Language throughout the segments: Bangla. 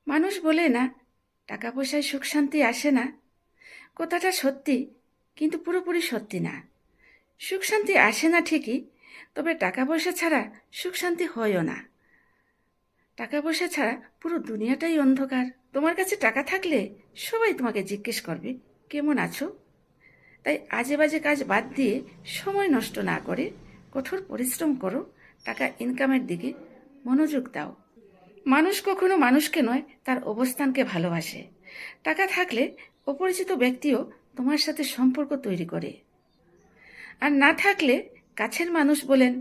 মানুষ বলে না, টাকা পয়সায় সুখ শান্তি আসে না। কথাটা সত্যি, কিন্তু পুরোপুরি সত্যি না। সুখ শান্তি আসে না ঠিকই, তবে টাকা পয়সা ছাড়া সুখ শান্তি হয়ও না। টাকা পয়সা ছাড়া পুরো দুনিয়াটাই অন্ধকার। তোমার কাছে টাকা থাকলে সবাই তোমাকে জিজ্ঞেস করবে কেমন আছো। তাই আজে বাজে কাজ বাদ দিয়ে সময় নষ্ট না করে কঠোর পরিশ্রম করো, টাকা ইনকামের দিকে মনোযোগ দাও। মানুষ কখনো মানুষকে নয়, তার অবস্থানকে ভালোবাসে। টাকা থাকলে অপরিচিত ব্যক্তিও তোমার সাথে সম্পর্ক তৈরি করে, আর না থাকলে কাছের মানুষ বলেন,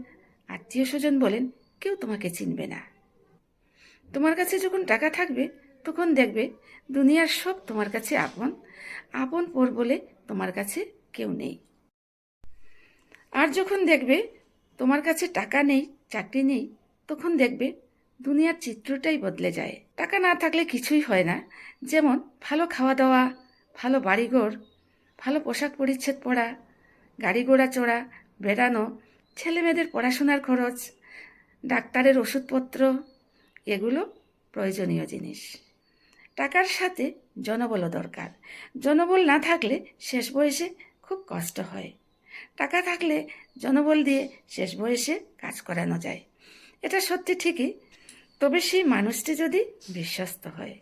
আত্মীয় স্বজন বলেন, কেউ তোমাকে চিনবে না। তোমার কাছে যখন টাকা থাকবে তখন দেখবে দুনিয়ার সব তোমার কাছে আপন, আপন পর বলে তোমার কাছে কেউ নেই। আর যখন দেখবে তোমার কাছে টাকা নেই, চাকরি নেই, তখন দেখবে দুনিয়ার চিত্রটাই বদলে যায়। টাকা না থাকলে কিছুই হয় না। যেমন ভালো খাওয়া দাওয়া, ভালো বাড়িঘর, ভালো পোশাক পরিচ্ছদ পরা, গাড়ি ঘোড়া চড়া, বেড়ানো, ছেলে মেয়েদের পড়াশোনার খরচ, ডাক্তারের ওষুধপত্র, এগুলো প্রয়োজনীয় জিনিস। টাকার সাথে জনবলও দরকার। জনবল না থাকলে শেষ বয়সে খুব কষ্ট হয়। টাকা থাকলে জনবল দিয়ে শেষ বয়সে কাজ করানো যায়। এটা সত্যি ঠিকই, তবে সেই মানুষটি যদি বিশ্বস্ত হয়।